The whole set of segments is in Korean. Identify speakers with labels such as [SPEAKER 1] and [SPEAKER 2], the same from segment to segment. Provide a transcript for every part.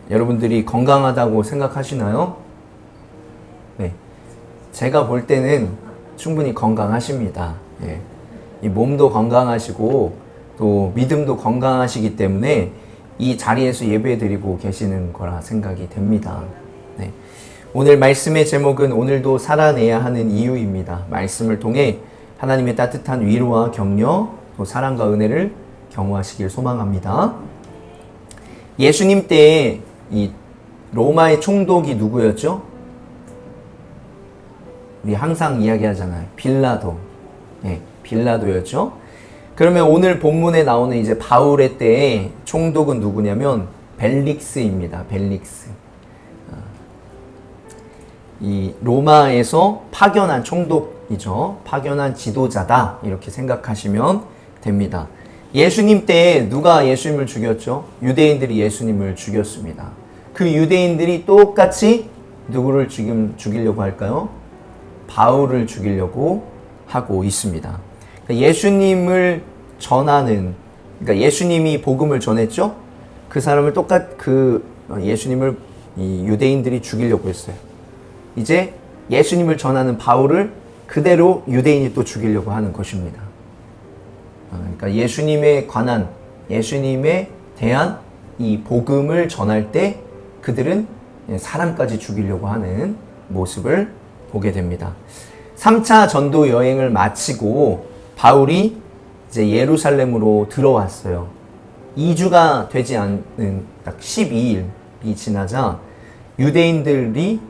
[SPEAKER 1] 여러분들이 건강하다고 생각하시나요? 네. 제가 볼 때는 충분히 건강하십니다. 예. 이 몸도 건강하시고 또 믿음도 건강하시기 때문에 이 자리에서 예배드리고 계시는 거라 생각이 됩니다. 네. 오늘 말씀의 제목은 오늘도 살아내야 하는 이유입니다. 말씀을 통해 하나님의 따뜻한 위로와 격려, 또 사랑과 은혜를 경험하시길 소망합니다. 예수님 때에 이 로마의 총독이 누구였죠? 우리 항상 이야기하잖아요. 빌라도. 네, 빌라도였죠. 그러면 오늘 본문에 나오는 이제 바울의 때에 총독은 누구냐면 벨릭스입니다. 벨릭스. 이 로마에서 파견한 총독이죠. 파견한 지도자다. 이렇게 생각하시면 됩니다. 예수님 때에 누가 예수님을 죽였죠? 유대인들이 예수님을 죽였습니다. 그 유대인들이 똑같이 누구를 지금 죽이려고 할까요? 바울을 죽이려고 하고 있습니다. 예수님을 전하는, 그러니까 예수님이 복음을 전했죠? 그 사람을 예수님을 이 유대인들이 죽이려고 했어요. 이제 예수님을 전하는 바울을 그대로 유대인이 또 죽이려고 하는 것입니다. 그러니까 예수님에 대한 이 복음을 전할 때 그들은 사람까지 죽이려고 하는 모습을 보게 됩니다. 3차 전도 여행을 마치고 바울이 이제 예루살렘으로 들어왔어요. 2주가 되지 않는 딱 12일이 지나자 유대인들이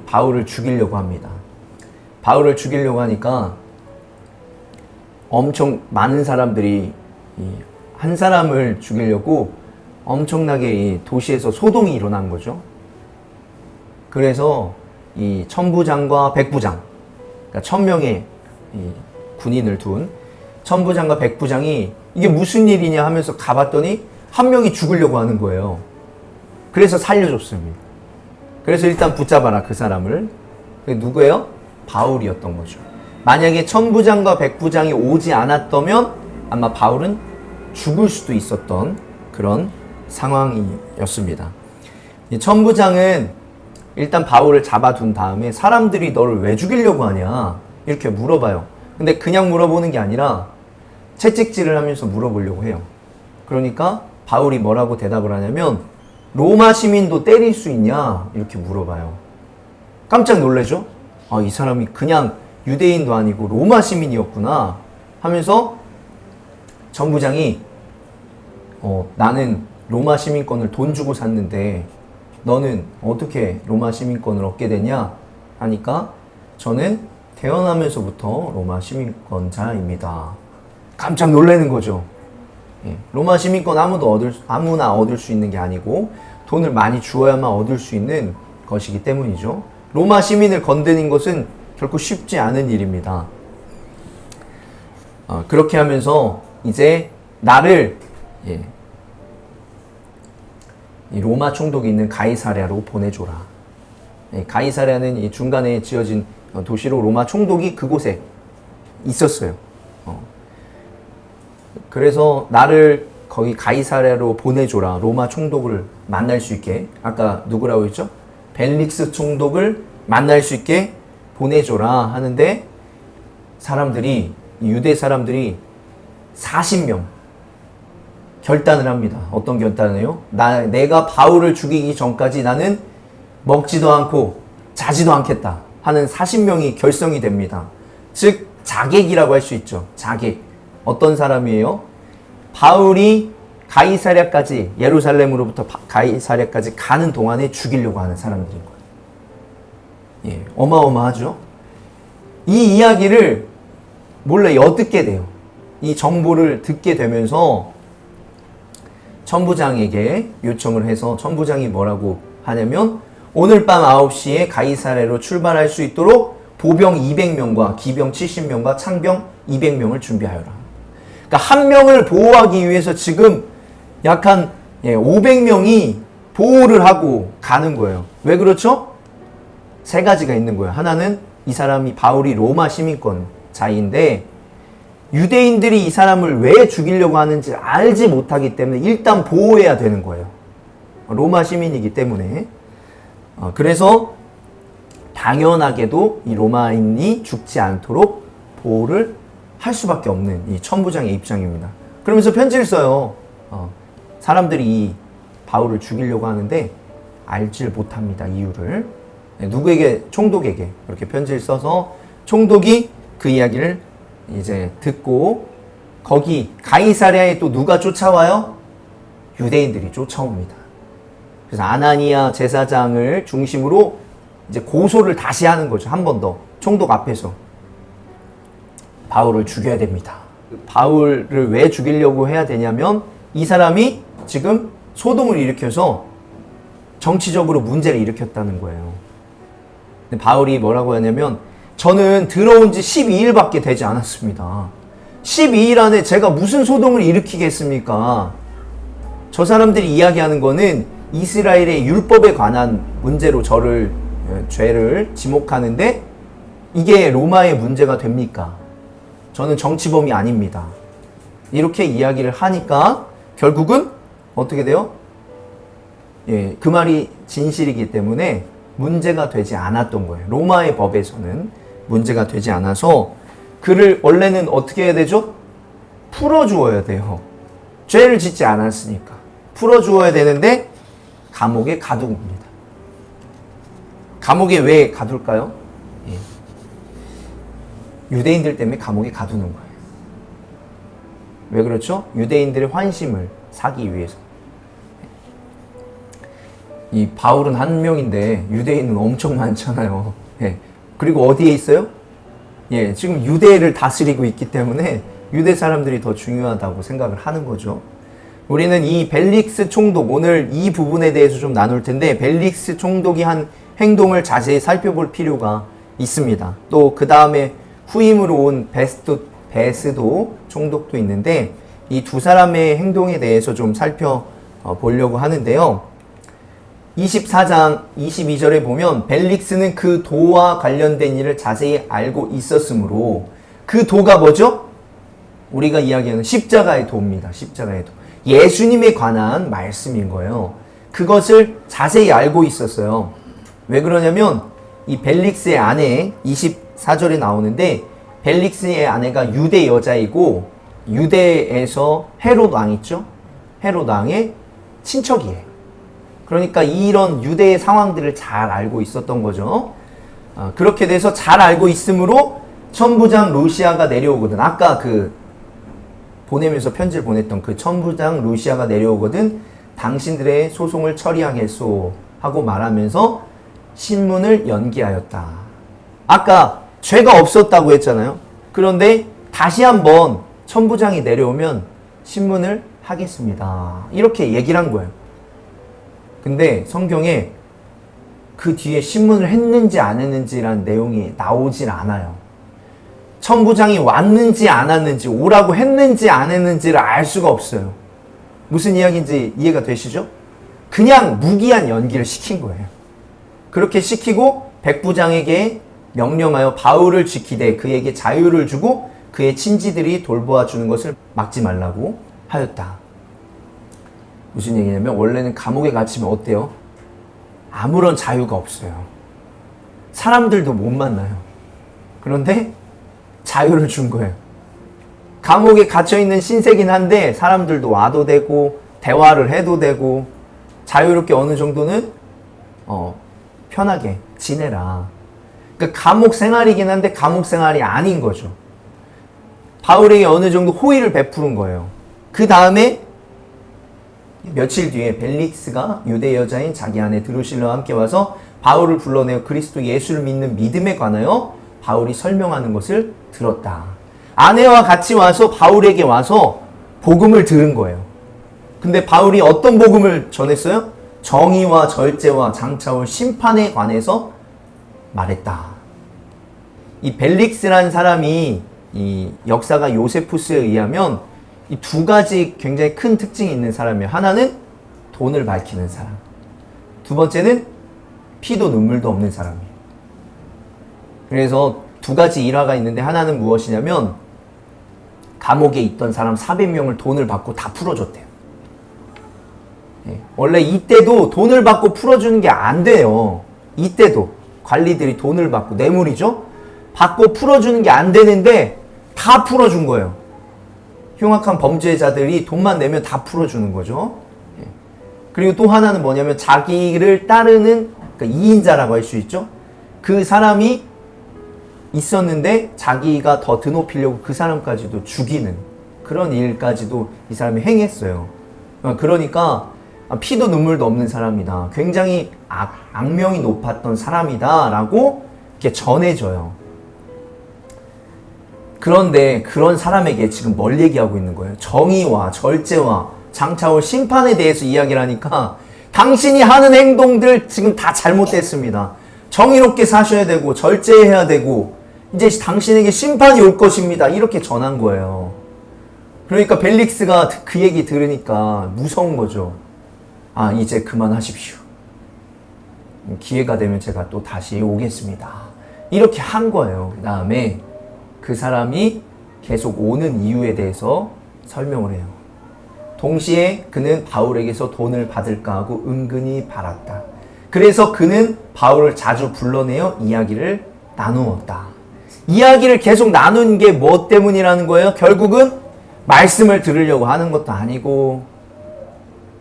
[SPEAKER 1] 바울을 죽이려고 합니다. 바울을 죽이려고 하니까 엄청 많은 사람들이 한 사람을 죽이려고 엄청나게 도시에서 소동이 일어난 거죠. 그래서 이 천부장과 백부장, 그러니까 1000명의 군인을 둔 천부장과 백부장이 이게 무슨 일이냐 하면서 가봤더니 한 명이 죽으려고 하는 거예요. 그래서 살려줬습니다. 그래서 일단 붙잡아라 그 사람을. 그게 누구예요? 바울이었던 거죠. 만약에 천부장과 백부장이 오지 않았다면 아마 바울은 죽을 수도 있었던 그런 상황이었습니다. 천부장은 일단 바울을 잡아둔 다음에 사람들이 너를 왜 죽이려고 하냐 이렇게 물어봐요. 근데 그냥 물어보는 게 아니라 채찍질을 하면서 물어보려고 해요. 그러니까 바울이 뭐라고 대답을 하냐면 로마 시민도 때릴 수 있냐 이렇게 물어봐요. 깜짝 놀라죠? 아, 이 사람이 그냥 유대인도 아니고 로마 시민이었구나 하면서 천부장이 나는 로마 시민권을 돈 주고 샀는데 너는 어떻게 로마 시민권을 얻게 되냐 하니까 저는 태어나면서부터 로마 시민권자입니다. 깜짝 놀라는 거죠. 로마 시민권 아무나 얻을 수 있는 게 아니고 돈을 많이 주어야만 얻을 수 있는 것이기 때문이죠. 로마 시민을 건드린 것은 결코 쉽지 않은 일입니다. 그렇게 하면서 이제 나를 이 로마 총독이 있는 가이사랴로 보내줘라. 가이사랴는 이 중간에 지어진 도시로 로마 총독이 그곳에 있었어요. 그래서 나를 거기 가이사랴로 보내줘라. 로마 총독을 만날 수 있게. 아까 누구라고 했죠? 벨릭스 총독을 만날 수 있게 보내줘라 하는데 유대 사람들이 40명 결단을 합니다. 어떤 결단을 해요? 내가 바울을 죽이기 전까지 나는 먹지도 않고 자지도 않겠다 하는 40명이 결성이 됩니다. 즉 자객이라고 할 수 있죠. 자객. 어떤 사람이에요? 바울이 가이사랴까지, 예루살렘으로부터 가이사랴까지 가는 동안에 죽이려고 하는 사람들인 거예요. 어마어마하죠? 이 이야기를 몰래 엿듣게 돼요. 이 정보를 듣게 되면서 천부장에게 요청을 해서 천부장이 뭐라고 하냐면 오늘 밤 9시에 가이사랴로 출발할 수 있도록 보병 200명과 기병 70명과 창병 200명을 준비하여라. 그러니까 한 명을 보호하기 위해서 지금 약 한 500명이 보호를 하고 가는 거예요. 왜 그렇죠? 세 가지가 있는 거예요. 하나는 이 사람이 바울이 로마 시민권자인데 유대인들이 이 사람을 왜 죽이려고 하는지 알지 못하기 때문에 일단 보호해야 되는 거예요. 로마 시민이기 때문에. 그래서 당연하게도 이 로마인이 죽지 않도록 보호를 할 수밖에 없는 이 천부장의 입장입니다. 그러면서 편지를 써요. 사람들이 이 바울을 죽이려고 하는데 알질 못합니다. 이유를. 누구에게? 총독에게 이렇게 편지를 써서 총독이 그 이야기를 이제 듣고, 거기 가이사랴에 또 누가 쫓아와요? 유대인들이 쫓아옵니다. 그래서 아나니아 제사장을 중심으로 이제 고소를 다시 하는 거죠. 한 번 더 총독 앞에서 바울을 죽여야 됩니다. 바울을 왜 죽이려고 해야 되냐면 이 사람이 지금 소동을 일으켜서 정치적으로 문제를 일으켰다는 거예요. 근데 바울이 뭐라고 하냐면, 저는 들어온 지 12일밖에 되지 않았습니다. 12일 안에 제가 무슨 소동을 일으키겠습니까? 저 사람들이 이야기하는 거는 이스라엘의 율법에 관한 문제로 저를, 죄를 지목하는데 이게 로마의 문제가 됩니까? 저는 정치범이 아닙니다. 이렇게 이야기를 하니까 결국은 어떻게 돼요? 그 말이 진실이기 때문에 문제가 되지 않았던 거예요. 로마의 법에서는 문제가 되지 않아서 그를 원래는 어떻게 해야 되죠? 풀어주어야 돼요. 죄를 짓지 않았으니까. 풀어주어야 되는데 감옥에 가둔 겁니다. 감옥에 왜 가둘까요? 유대인들 때문에 감옥에 가두는 거예요. 왜 그렇죠? 유대인들의 환심을 사기 위해서. 이 바울은 한 명인데 유대인은 엄청 많잖아요. 그리고 어디에 있어요? 지금 유대를 다스리고 있기 때문에 유대 사람들이 더 중요하다고 생각을 하는 거죠. 우리는 이 벨릭스 총독, 오늘 이 부분에 대해서 좀 나눌 텐데, 벨릭스 총독이 한 행동을 자세히 살펴볼 필요가 있습니다. 또 그 다음에 후임으로 온 베스도 총독도 있는데, 이 두 사람의 행동에 대해서 좀 살펴보려고 하는데요. 24장 22절에 보면 벨릭스는 그 도와 관련된 일을 자세히 알고 있었으므로, 그 도가 뭐죠? 우리가 이야기하는 십자가의 도입니다. 십자가의 도. 예수님에 관한 말씀인 거예요. 그것을 자세히 알고 있었어요. 왜 그러냐면 이 벨릭스의 아내, 24절에 나오는데, 벨릭스의 아내가 유대 여자이고 유대에서 헤롯 왕 있죠? 헤롯 왕의 친척이에요. 그러니까 이런 유대의 상황들을 잘 알고 있었던 거죠. 그렇게 돼서 잘 알고 있으므로 천부장 루시아가 내려오거든. 아까 보내면서 편지를 보냈던 그 천부장 루시아가 내려오거든. 당신들의 소송을 처리하겠소 하고 말하면서 신문을 연기하였다. 아까 죄가 없었다고 했잖아요. 그런데 다시 한번 천부장이 내려오면 신문을 하겠습니다. 이렇게 얘기를 한 거예요. 근데 성경에 그 뒤에 신문을 했는지 안 했는지라는 내용이 나오질 않아요. 천부장이 왔는지 안 왔는지, 오라고 했는지 안 했는지를 알 수가 없어요. 무슨 이야기인지 이해가 되시죠? 그냥 무기한 연기를 시킨 거예요. 그렇게 시키고 백부장에게 명령하여 바울을 지키되 그에게 자유를 주고 그의 친지들이 돌보아 주는 것을 막지 말라고 하였다. 무슨 얘기냐면, 원래는 감옥에 갇히면 어때요? 아무런 자유가 없어요. 사람들도 못 만나요. 그런데 자유를 준 거예요. 감옥에 갇혀있는 신세긴 한데 사람들도 와도 되고 대화를 해도 되고 자유롭게 어느 정도는 편하게 지내라. 그러니까 감옥 생활이긴 한데 감옥 생활이 아닌 거죠. 바울에게 어느 정도 호의를 베푸는 거예요. 그 다음에 며칠 뒤에 벨릭스가 유대 여자인 자기 아내 드루실라와 함께 와서 바울을 불러내어 그리스도 예수를 믿는 믿음에 관하여 바울이 설명하는 것을 들었다. 아내와 같이 와서 바울에게 와서 복음을 들은 거예요. 근데 바울이 어떤 복음을 전했어요? 정의와 절제와 장차올 심판에 관해서 말했다. 이 벨릭스라는 사람이, 이 역사가 요세푸스에 의하면 이 두 가지 굉장히 큰 특징이 있는 사람이에요. 하나는 돈을 밝히는 사람, 두 번째는 피도 눈물도 없는 사람이에요. 그래서 두 가지 일화가 있는데, 하나는 무엇이냐면 감옥에 있던 사람 400명을 돈을 받고 다 풀어줬대요. 원래 이때도 돈을 받고 풀어주는 게 안 돼요. 이때도 관리들이 돈을 받고, 뇌물이죠? 받고 풀어주는 게 안 되는데 다 풀어준 거예요. 흉악한 범죄자들이 돈만 내면 다 풀어주는 거죠. 그리고 또 하나는 뭐냐면 자기를 따르는, 그러니까 2인자라고 할 수 있죠. 그 사람이 있었는데 자기가 더 드높이려고 그 사람까지도 죽이는 그런 일까지도 이 사람이 행했어요. 그러니까 피도 눈물도 없는 사람이다. 굉장히 악명이 높았던 사람이다 라고 이렇게 전해져요. 그런데 그런 사람에게 지금 뭘 얘기하고 있는 거예요? 정의와 절제와 장차올 심판에 대해서 이야기를 하니까 당신이 하는 행동들 지금 다 잘못됐습니다. 정의롭게 사셔야 되고 절제해야 되고 이제 당신에게 심판이 올 것입니다. 이렇게 전한 거예요. 그러니까 벨릭스가 그 얘기 들으니까 무서운 거죠. 아, 이제 그만하십시오. 기회가 되면 제가 또 다시 오겠습니다. 이렇게 한 거예요. 그 다음에 그 사람이 계속 오는 이유에 대해서 설명을 해요. 동시에 그는 바울에게서 돈을 받을까 하고 은근히 바랐다. 그래서 그는 바울을 자주 불러내어 이야기를 나누었다. 이야기를 계속 나눈 게 뭐 때문이라는 거예요? 결국은 말씀을 들으려고 하는 것도 아니고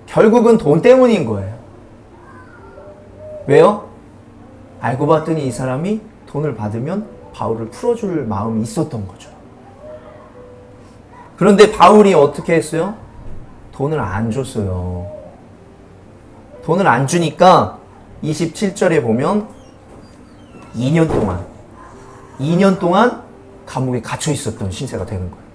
[SPEAKER 1] 결국은 돈 때문인 거예요. 왜요? 알고 봤더니 이 사람이 돈을 받으면 바울을 풀어줄 마음이 있었던 거죠. 그런데 바울이 어떻게 했어요? 돈을 안 줬어요. 돈을 안 주니까 27절에 보면 2년 동안 감옥에 갇혀 있었던 신세가 되는 거예요.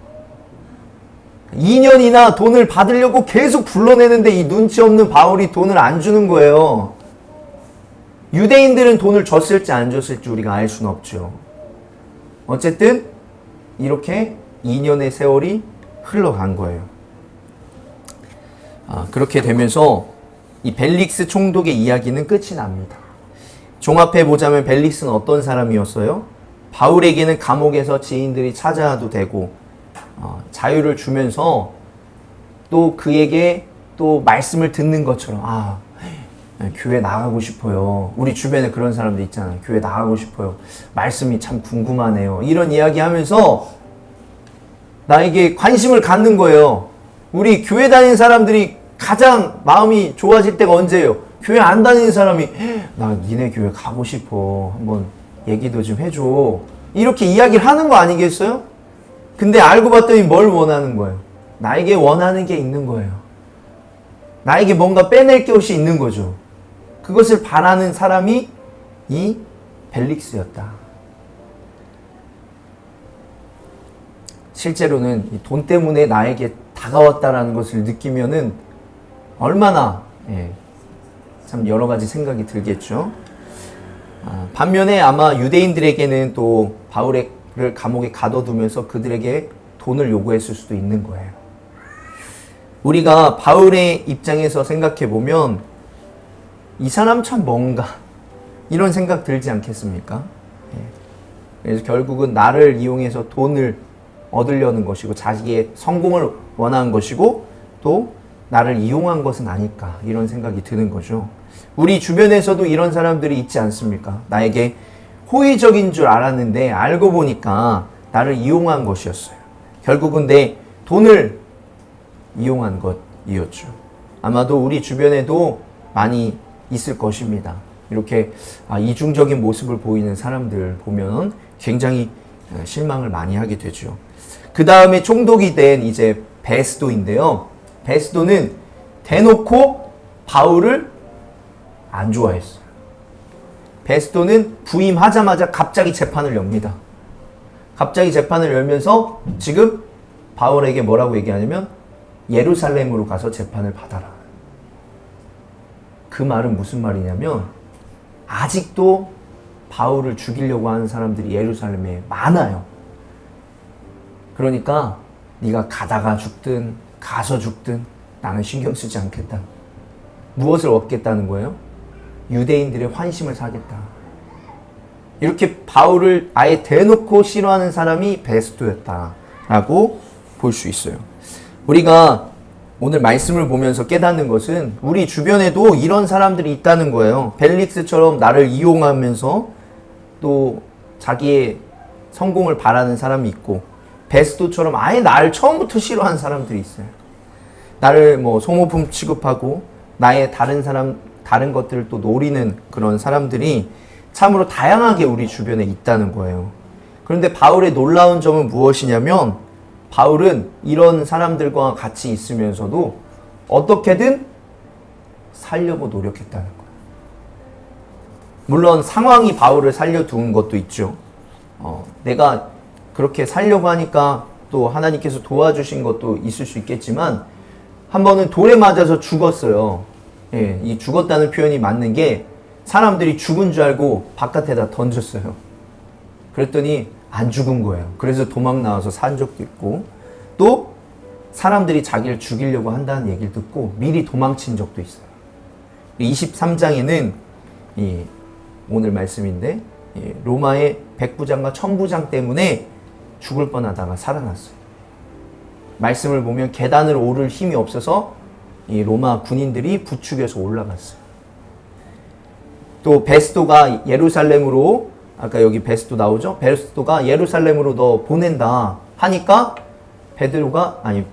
[SPEAKER 1] 2년이나 돈을 받으려고 계속 불러내는데 이 눈치 없는 바울이 돈을 안 주는 거예요. 유대인들은 돈을 줬을지 안 줬을지 우리가 알 수는 없죠. 어쨌든 이렇게 2년의 세월이 흘러간 거예요. 그렇게 되면서 이 벨릭스 총독의 이야기는 끝이 납니다. 종합해 보자면 벨릭스는 어떤 사람이었어요? 바울에게는 감옥에서 지인들이 찾아와도 되고 자유를 주면서 또 그에게 또 말씀을 듣는 것처럼 교회 나가고 싶어요. 우리 주변에 그런 사람들 있잖아요. 교회 나가고 싶어요. 말씀이 참 궁금하네요. 이런 이야기 하면서 나에게 관심을 갖는 거예요. 우리 교회 다니는 사람들이 가장 마음이 좋아질 때가 언제예요? 교회 안 다니는 사람이 나 니네 교회 가고 싶어. 한번 얘기도 좀 해줘. 이렇게 이야기를 하는 거 아니겠어요? 근데 알고 봤더니 뭘 원하는 거예요? 나에게 원하는 게 있는 거예요. 나에게 뭔가 빼낼 것이 있는 거죠. 그것을 바라는 사람이 이 벨릭스였다. 실제로는 이 돈 때문에 나에게 다가왔다라는 것을 느끼면은 얼마나 참 여러 가지 생각이 들겠죠. 반면에 아마 유대인들에게는 또 바울을 감옥에 가둬두면서 그들에게 돈을 요구했을 수도 있는 거예요. 우리가 바울의 입장에서 생각해 보면 이 사람 참 뭔가 이런 생각 들지 않겠습니까? 그래서 결국은 나를 이용해서 돈을 얻으려는 것이고 자기의 성공을 원하는 것이고 또 나를 이용한 것은 아닐까 이런 생각이 드는 거죠. 우리 주변에서도 이런 사람들이 있지 않습니까? 나에게 호의적인 줄 알았는데 알고 보니까 나를 이용한 것이었어요. 결국은 내 돈을 이용한 것이었죠. 아마도 우리 주변에도 많이 있을 것입니다. 이렇게 이중적인 모습을 보이는 사람들 보면 굉장히 실망을 많이 하게 되죠. 그 다음에 총독이 된 이제 베스도인데요. 베스도는 대놓고 바울을 안 좋아했어요. 베스도는 부임하자마자 갑자기 재판을 엽니다. 갑자기 재판을 열면서 지금 바울에게 뭐라고 얘기하냐면 예루살렘으로 가서 재판을 받아라. 그 말은 무슨 말이냐면 아직도 바울을 죽이려고 하는 사람들이 예루살렘에 많아요. 그러니까 네가 가다가 죽든 가서 죽든 나는 신경 쓰지 않겠다. 무엇을 얻겠다는 거예요? 유대인들의 환심을 사겠다. 이렇게 바울을 아예 대놓고 싫어하는 사람이 베스도였다라고 볼 수 있어요. 우리가 오늘 말씀을 보면서 깨닫는 것은 우리 주변에도 이런 사람들이 있다는 거예요. 벨릭스처럼 나를 이용하면서 또 자기의 성공을 바라는 사람이 있고, 베스도처럼 아예 나를 처음부터 싫어하는 사람들이 있어요. 나를 뭐 소모품 취급하고 나의 다른 것들을 또 노리는 그런 사람들이 참으로 다양하게 우리 주변에 있다는 거예요. 그런데 바울의 놀라운 점은 무엇이냐면, 바울은 이런 사람들과 같이 있으면서도 어떻게든 살려고 노력했다는 거예요. 물론 상황이 바울을 살려둔 것도 있죠. 내가 그렇게 살려고 하니까 또 하나님께서 도와주신 것도 있을 수 있겠지만, 한 번은 돌에 맞아서 죽었어요. 예, 이 죽었다는 표현이 맞는 게, 사람들이 죽은 줄 알고 바깥에다 던졌어요. 그랬더니 안 죽은 거예요. 그래서 도망 나와서 산 적도 있고, 또 사람들이 자기를 죽이려고 한다는 얘기를 듣고 미리 도망친 적도 있어요. 23장에는 오늘 말씀인데, 로마의 백부장과 천부장 때문에 죽을 뻔하다가 살아났어요. 말씀을 보면 계단을 오를 힘이 없어서 이 로마 군인들이 부축해서 올라갔어요. 또 베스도가 예루살렘으로, 아까 여기 베스도 나오죠? 베스도가 예루살렘으로 너 보낸다 하니까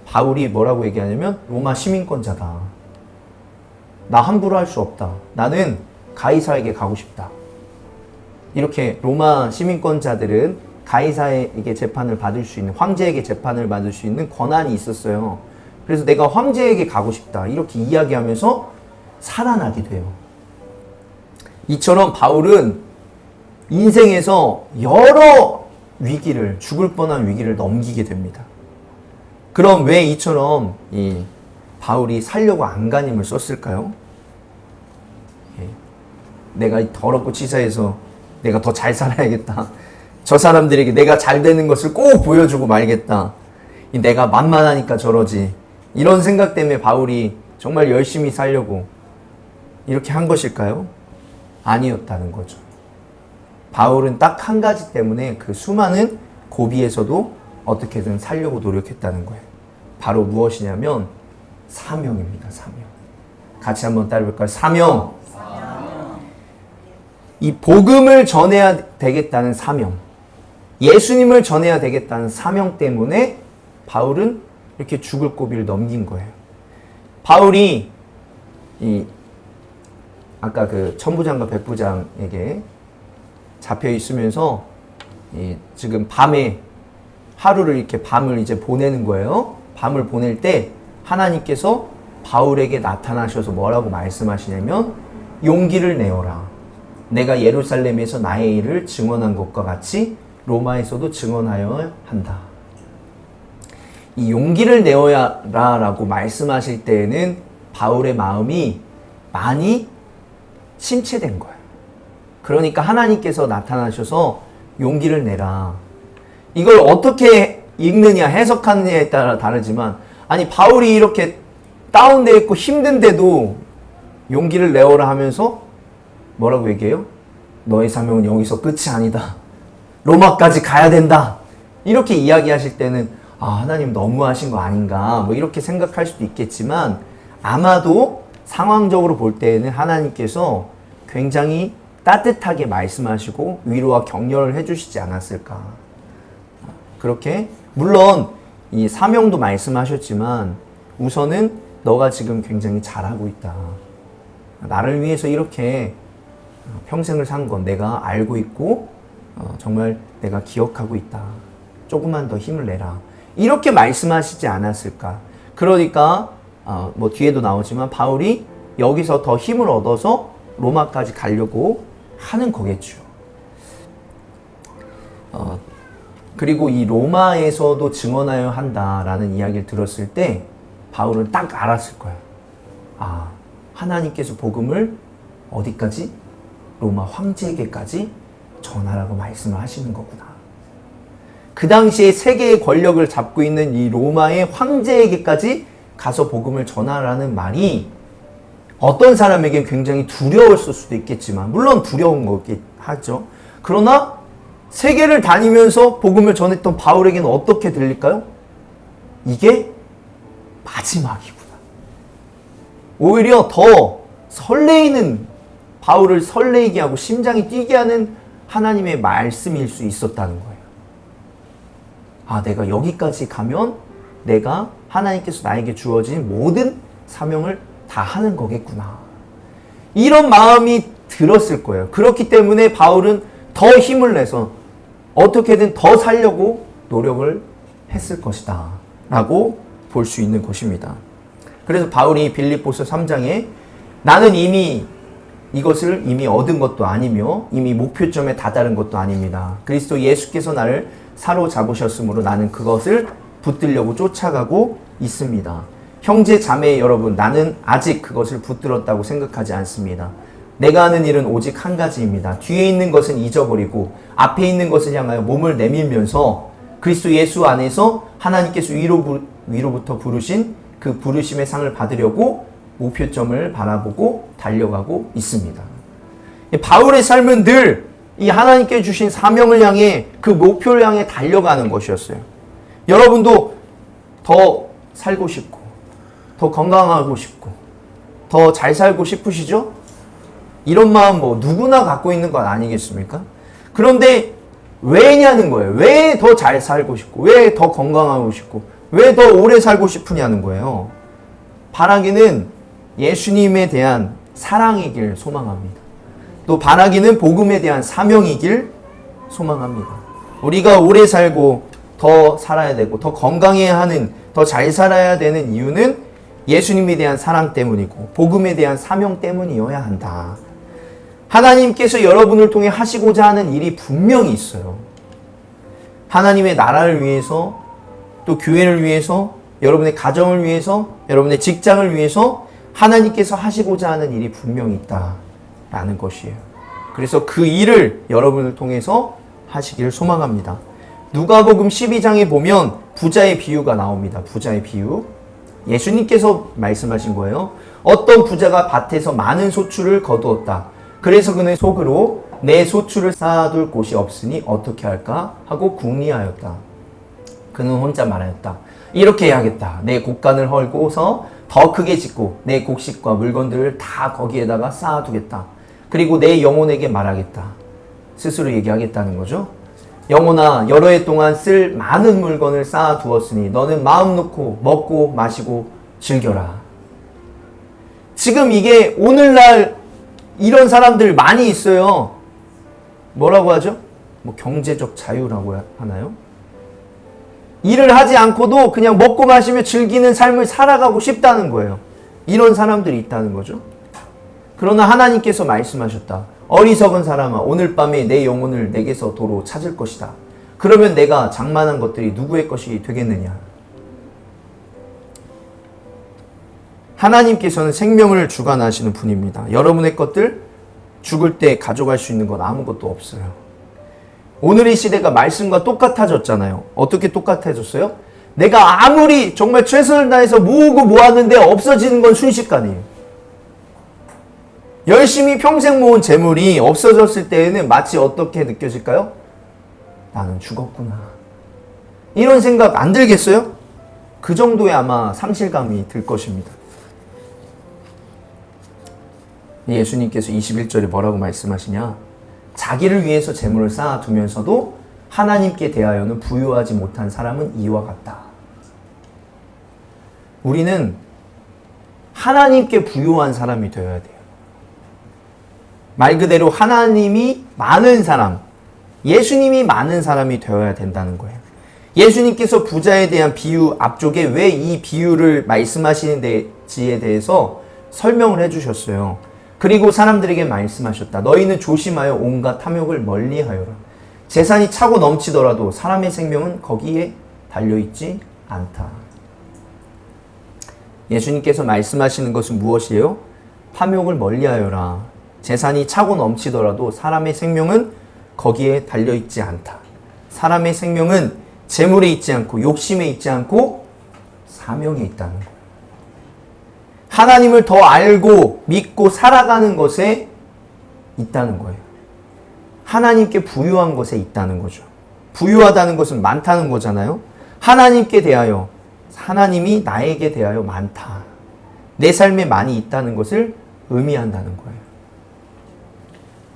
[SPEAKER 1] 바울이 뭐라고 얘기하냐면, 로마 시민권자다. 나 함부로 할 수 없다. 나는 가이사에게 가고 싶다. 이렇게 로마 시민권자들은 가이사에게 재판을 받을 수 있는, 황제에게 재판을 받을 수 있는 권한이 있었어요. 그래서 내가 황제에게 가고 싶다. 이렇게 이야기하면서 살아나게 돼요. 이처럼 바울은 인생에서 여러 위기를, 죽을 뻔한 위기를 넘기게 됩니다. 그럼 왜 이처럼 바울이 살려고 안간힘을 썼을까요? 내가 더럽고 치사해서 내가 더 잘 살아야겠다. 저 사람들에게 내가 잘 되는 것을 꼭 보여주고 말겠다. 내가 만만하니까 저러지. 이런 생각 때문에 바울이 정말 열심히 살려고 이렇게 한 것일까요? 아니었다는 거죠. 바울은 딱 한 가지 때문에 그 수많은 고비에서도 어떻게든 살려고 노력했다는 거예요. 바로 무엇이냐면 사명입니다. 사명. 같이 한번 따라해볼까요? 사명. 이 복음을 전해야 되겠다는 사명, 예수님을 전해야 되겠다는 사명 때문에 바울은 이렇게 죽을 고비를 넘긴 거예요. 바울이 아까 그 천부장과 백부장에게 잡혀 있으면서 지금 밤에 하루를 이렇게 밤을 이제 보내는 거예요. 밤을 보낼 때 하나님께서 바울에게 나타나셔서 뭐라고 말씀하시냐면, 용기를 내어라. 내가 예루살렘에서 나의 일을 증언한 것과 같이 로마에서도 증언하여야 한다. 이 용기를 내어야 라고 말씀하실 때에는 바울의 마음이 많이 침체된 거예요. 그러니까 하나님께서 나타나셔서 용기를 내라. 이걸 어떻게 읽느냐, 해석하느냐에 따라 다르지만, 아니 바울이 이렇게 다운되어 있고 힘든데도 용기를 내어라 하면서 뭐라고 얘기해요? 너의 사명은 여기서 끝이 아니다. 로마까지 가야 된다. 이렇게 이야기하실 때는 하나님 너무하신 거 아닌가 뭐 이렇게 생각할 수도 있겠지만, 아마도 상황적으로 볼 때에는 하나님께서 굉장히 따뜻하게 말씀하시고 위로와 격려를 해주시지 않았을까. 그렇게 물론 이 사명도 말씀하셨지만 우선은 너가 지금 굉장히 잘하고 있다. 나를 위해서 이렇게 평생을 산 건 내가 알고 있고 정말 내가 기억하고 있다. 조금만 더 힘을 내라. 이렇게 말씀하시지 않았을까. 그러니까 뭐 뒤에도 나오지만 바울이 여기서 더 힘을 얻어서 로마까지 가려고 하는 거겠죠. 그리고 이 로마에서도 증언하여야 한다라는 이야기를 들었을 때 바울은 딱 알았을 거예요. 하나님께서 복음을 어디까지? 로마 황제에게까지 전하라고 말씀을 하시는 거구나. 그 당시에 세계의 권력을 잡고 있는 이 로마의 황제에게까지 가서 복음을 전하라는 말이 어떤 사람에게 굉장히 두려웠을 수도 있겠지만, 물론 두려운 거긴 하죠. 그러나 세계를 다니면서 복음을 전했던 바울에게는 어떻게 들릴까요? 이게 마지막이구나. 오히려 더 설레이는, 바울을 설레이게 하고 심장이 뛰게 하는 하나님의 말씀일 수 있었다는 거예요. 아, 내가 여기까지 가면 내가 하나님께서 나에게 주어진 모든 사명을 다 하는 거겠구나. 이런 마음이 들었을 거예요. 그렇기 때문에 바울은 더 힘을 내서 어떻게든 더 살려고 노력을 했을 것이다 라고 볼 수 있는 것입니다. 그래서 바울이 빌립보서 3장에 나는 이것을 이미 얻은 것도 아니며 이미 목표점에 다다른 것도 아닙니다. 그리스도 예수께서 나를 사로잡으셨으므로 나는 그것을 붙들려고 쫓아가고 있습니다. 형제 자매 여러분, 나는 아직 그것을 붙들었다고 생각하지 않습니다. 내가 하는 일은 오직 한 가지입니다. 뒤에 있는 것은 잊어버리고 앞에 있는 것을 향하여 몸을 내밀면서 그리스도 예수 안에서 하나님께서 위로부터 부르신 그 부르심의 상을 받으려고 목표점을 바라보고 달려가고 있습니다. 바울의 삶은 늘 이 하나님께 주신 사명을 향해 그 목표를 향해 달려가는 것이었어요. 여러분도 더 살고 싶고 더 건강하고 싶고 더 잘 살고 싶으시죠? 이런 마음 뭐 누구나 갖고 있는 건 아니겠습니까? 그런데 왜냐는 거예요. 왜 더 잘 살고 싶고 왜 더 건강하고 싶고 왜 더 오래 살고 싶으냐는 거예요. 바라기는 예수님에 대한 사랑이길 소망합니다. 또 바라기는 복음에 대한 사명이길 소망합니다. 우리가 오래 살고 더 살아야 되고 더 건강해야 하는, 더 잘 살아야 되는 이유는 예수님에 대한 사랑 때문이고 복음에 대한 사명 때문이어야 한다. 하나님께서 여러분을 통해 하시고자 하는 일이 분명히 있어요. 하나님의 나라를 위해서, 또 교회를 위해서, 여러분의 가정을 위해서, 여러분의 직장을 위해서 하나님께서 하시고자 하는 일이 분명히 있다라는 것이에요. 그래서 그 일을 여러분을 통해서 하시기를 소망합니다. 누가복음 12장에 보면 부자의 비유가 나옵니다. 부자의 비유. 예수님께서 말씀하신 거예요. 어떤 부자가 밭에서 많은 소출을 거두었다. 그래서 그는 속으로 내 소출을 쌓아둘 곳이 없으니 어떻게 할까 하고 궁리하였다. 그는 혼자 말하였다. 이렇게 해야겠다. 내 곡간을 헐고서 더 크게 짓고 내 곡식과 물건들을 다 거기에다가 쌓아두겠다. 그리고 내 영혼에게 말하겠다. 스스로 얘기하겠다는 거죠. 영혼아, 여러 해 동안 쓸 많은 물건을 쌓아두었으니 너는 마음 놓고 먹고 마시고 즐겨라. 지금 이게 오늘날 이런 사람들 많이 있어요. 뭐라고 하죠? 뭐 경제적 자유라고 하나요? 일을 하지 않고도 그냥 먹고 마시며 즐기는 삶을 살아가고 싶다는 거예요. 이런 사람들이 있다는 거죠. 그러나 하나님께서 말씀하셨다. 어리석은 사람아, 오늘 밤에 내 영혼을 내게서 도로 찾을 것이다. 그러면 내가 장만한 것들이 누구의 것이 되겠느냐? 하나님께서는 생명을 주관하시는 분입니다. 여러분의 것들 죽을 때 가져갈 수 있는 건 아무것도 없어요. 오늘의 시대가 말씀과 똑같아졌잖아요. 어떻게 똑같아졌어요? 내가 아무리 정말 최선을 다해서 모으고 모았는데 없어지는 건 순식간이에요. 열심히 평생 모은 재물이 없어졌을 때에는 마치 어떻게 느껴질까요? 나는 죽었구나. 이런 생각 안 들겠어요? 그 정도의 아마 상실감이 들 것입니다. 예수님께서 21절에 뭐라고 말씀하시냐? 자기를 위해서 재물을 쌓아두면서도 하나님께 대하여는 부유하지 못한 사람은 이와 같다. 우리는 하나님께 부유한 사람이 되어야 돼요. 말 그대로 하나님이 많은 사람, 예수님이 많은 사람이 되어야 된다는 거예요. 예수님께서 부자에 대한 비유 앞쪽에 왜 이 비유를 말씀하시는지에 대해서 설명을 해주셨어요. 그리고 사람들에게 말씀하셨다. 너희는 조심하여 온갖 탐욕을 멀리하여라. 재산이 차고 넘치더라도 사람의 생명은 거기에 달려있지 않다. 예수님께서 말씀하시는 것은 무엇이에요? 탐욕을 멀리하여라. 재산이 차고 넘치더라도 사람의 생명은 거기에 달려있지 않다. 사람의 생명은 재물에 있지 않고 욕심에 있지 않고 사명에 있다는 거예요. 하나님을 더 알고 믿고 살아가는 것에 있다는 거예요. 하나님께 부유한 것에 있다는 거죠. 부유하다는 것은 많다는 거잖아요. 하나님께 대하여, 하나님이 나에게 대하여 많다. 내 삶에 많이 있다는 것을 의미한다는 거예요.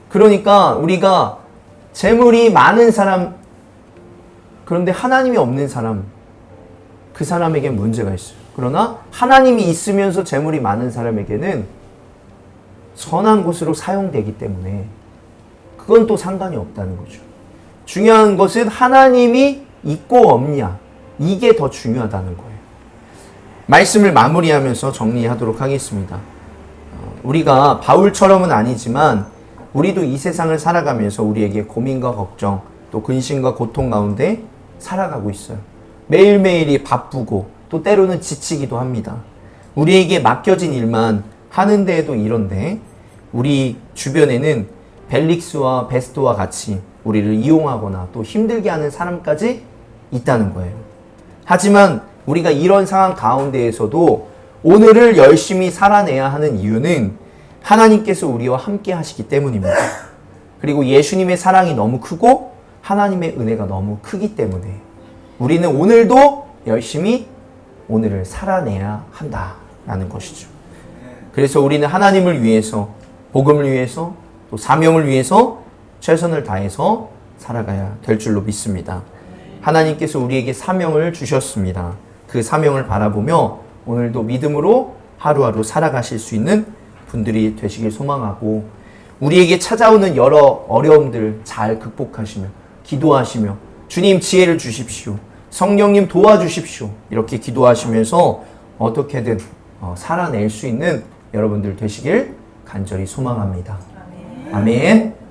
[SPEAKER 1] 그러니까 우리가 재물이 많은 사람, 그런데 하나님이 없는 사람, 그 사람에게 문제가 있어요. 그러나 하나님이 있으면서 재물이 많은 사람에게는 선한 것으로 사용되기 때문에 그건 또 상관이 없다는 거죠. 중요한 것은 하나님이 있고 없냐, 이게 더 중요하다는 거예요. 말씀을 마무리하면서 정리하도록 하겠습니다. 우리가 바울처럼은 아니지만 우리도 이 세상을 살아가면서 우리에게 고민과 걱정, 또 근심과 고통 가운데 살아가고 있어요. 매일매일이 바쁘고 또 때로는 지치기도 합니다. 우리에게 맡겨진 일만 하는 데에도 이런데 우리 주변에는 벨릭스와 베스토와 같이 우리를 이용하거나 또 힘들게 하는 사람까지 있다는 거예요. 하지만 우리가 이런 상황 가운데에서도 오늘을 열심히 살아내야 하는 이유는 하나님께서 우리와 함께 하시기 때문입니다. 그리고 예수님의 사랑이 너무 크고 하나님의 은혜가 너무 크기 때문에 우리는 오늘도 열심히 오늘을 살아내야 한다라는 것이죠. 그래서 우리는 하나님을 위해서, 복음을 위해서, 또 사명을 위해서 최선을 다해서 살아가야 될 줄로 믿습니다. 하나님께서 우리에게 사명을 주셨습니다. 그 사명을 바라보며 오늘도 믿음으로 하루하루 살아가실 수 있는 분들이 되시길 소망하고, 우리에게 찾아오는 여러 어려움들 잘 극복하시며 기도하시며 주님 지혜를 주십시오, 성령님 도와주십시오, 이렇게 기도하시면서 어떻게든 살아낼 수 있는 여러분들 되시길 간절히 소망합니다. 아멘.